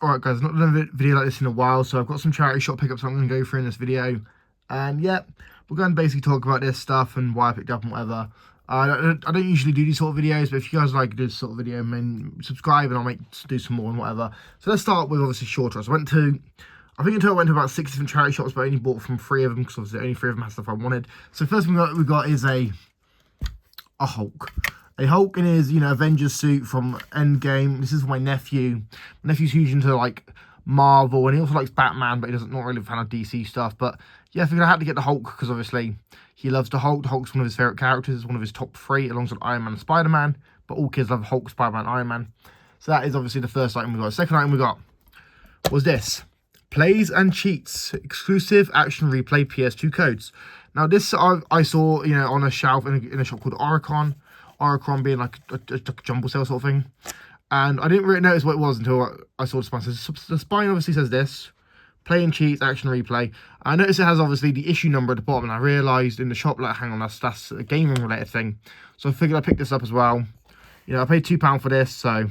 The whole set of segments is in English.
Alright guys, I've not done a video like this in a while, so I've got some charity shop pickups I'm going to go through in this video. And yeah, we're going to basically talk about this stuff and why I picked up and whatever. I don't usually do these sort of videos, but if you guys like this sort of video, then subscribe and I'll do some more and whatever. So let's start with obviously shorter. So I think in total I went to about 6 different charity shops, but I only bought from 3 of them because obviously only 3 of them had stuff I wanted. So first thing we got is a Hulk. A Hulk in his, Avengers suit from Endgame. This is for my nephew. My nephew's huge into, like, Marvel, and he also likes Batman, but he doesn't, not really a fan of DC stuff. But, yeah, I figured I had to get the Hulk, because obviously he loves the Hulk. The Hulk's one of his favourite characters. It's one of his top 3, alongside Iron Man and Spider-Man. But all kids love Hulk, Spider-Man, Iron Man. So that is obviously the first item we got. The second item we got was this. Plays and Cheats. Exclusive action replay PS2 codes. Now, this I saw, on a shelf in a shop called Oricon being like a jumble sale sort of thing. And I didn't really notice what it was until I saw the spine. So the spine obviously says this. Play and Cheats, action replay. I noticed it has obviously the issue number at the bottom. And I realised in the shop, like, hang on, that's a gaming related thing. So I figured I'd pick this up as well. I paid £2 for this, so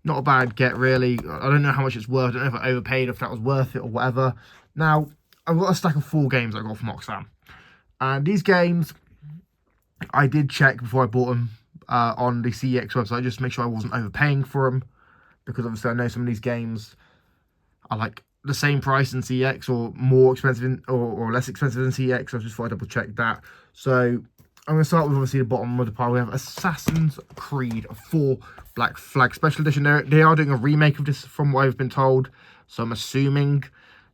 not a bad get really. I don't know how much it's worth. I don't know if I overpaid, if that was worth it or whatever. Now, I've got a stack of 4 games I got from Oxfam. And these games, I did check before I bought them. On the CEX website, just to make sure I wasn't overpaying for them, because obviously I know some of these games are like the same price in CEX or more expensive or less expensive than CEX. So I just thought I'd double check that. So I'm going to start with obviously the bottom of the pile. We have Assassin's Creed 4 Black Flag Special Edition. They are doing a remake of this from what I've been told, so I'm assuming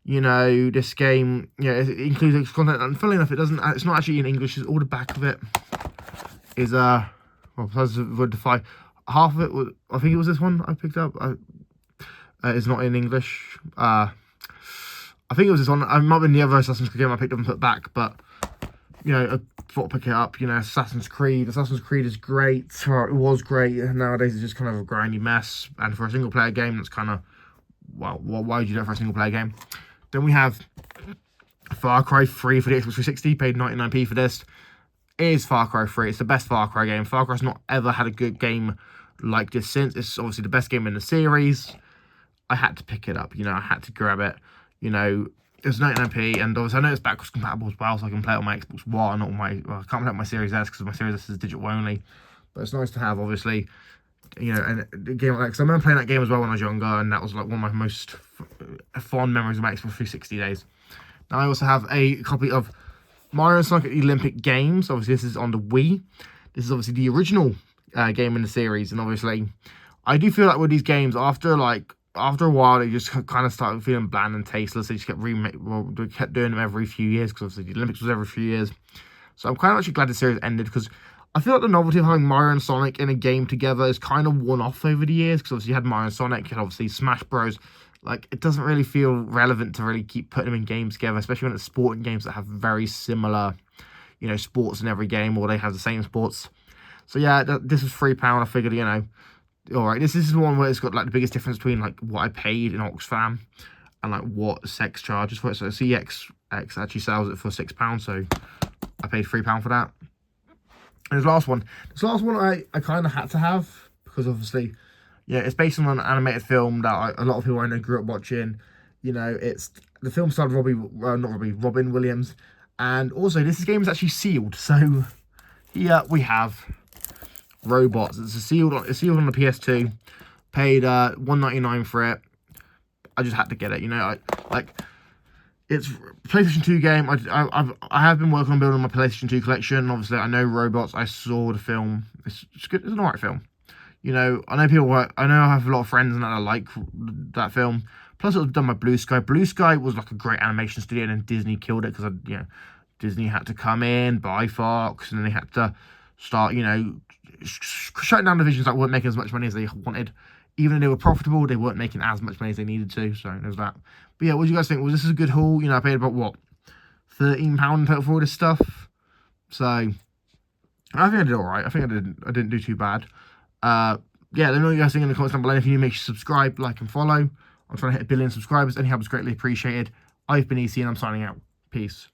this game, it includes extra content, and funnily enough, it's not actually in English. All the back of it is well, besides the 5, half of it was, I think it was this one I picked up. It's not in English. I think it was this one. I might have been the other Assassin's Creed game I picked up and put back, but I thought I'd pick it up. Assassin's Creed. Assassin's Creed is great. Or it was great. Nowadays it's just kind of a grindy mess. And for a single player game, that's kind of, well, why would you do it for a single player game? Then we have Far Cry 3 for the Xbox 360. Paid 99p for this. Is Far Cry 3. It's the best Far Cry game. Far Cry's not ever had a good game like this since. It's obviously the best game in the series. I had to pick it up, I had to grab it. It was 99p, and obviously I know it's backwards compatible as well, so I can play it on my Xbox One, or I can't play it on my Series S, because my Series S is digital only. But it's nice to have, obviously, and a game like that, because I remember playing that game as well when I was younger, and that was like one of my most fond memories of my Xbox 360 days. Now I also have a copy of Mario and Sonic at the Olympic Games. Obviously, this is on the Wii. This is obviously the original game in the series. And obviously, I do feel like with these games, after a while, they just kind of started feeling bland and tasteless. They just kept they kept doing them every few years, because obviously the Olympics was every few years. So I'm kind of actually glad the series ended, because I feel like the novelty of having Mario and Sonic in a game together is kind of worn off over the years. Because obviously you had Mario and Sonic, you had obviously Smash Bros. Like, it doesn't really feel relevant to really keep putting them in games together, especially when it's sporting games that have very similar, sports in every game, or they have the same sports. So yeah, this was £3. I figured, all right, this is one where it's got like the biggest difference between like what I paid in Oxfam and like what Sex charges for it. So CX actually sells it for £6, so I paid £3 for that. And this last one I kind of had to have, because obviously, it's based on an animated film that a lot of people I know grew up watching. It's the film starred Robin Williams, and also this game is actually sealed. So here we have Robots. It's sealed on the PS2. Paid $1.99 for it. I just had to get it. It's a PlayStation 2 game. I have been working on building my PlayStation 2 collection. Obviously, I know Robots. I saw the film. It's good. It's an alright film. I know I have a lot of friends and that like that film. Plus, it was done by Blue Sky. Blue Sky was like a great animation studio, and then Disney killed it, because Disney had to come in, buy Fox, and then they had to start, shutting down divisions that weren't making as much money as they wanted. Even though they were profitable, they weren't making as much money as they needed to. So there's that. But yeah, what do you guys think? Well, this is a good haul. I paid about what, £13 in total for all this stuff. So I think I did all right. I think I didn't do too bad. Yeah, let me know what you guys think in the comments down below. If you make sure to subscribe, like, and follow. I'm trying to hit 1 billion subscribers. Any help is greatly appreciated. I've been EC, and I'm signing out. Peace.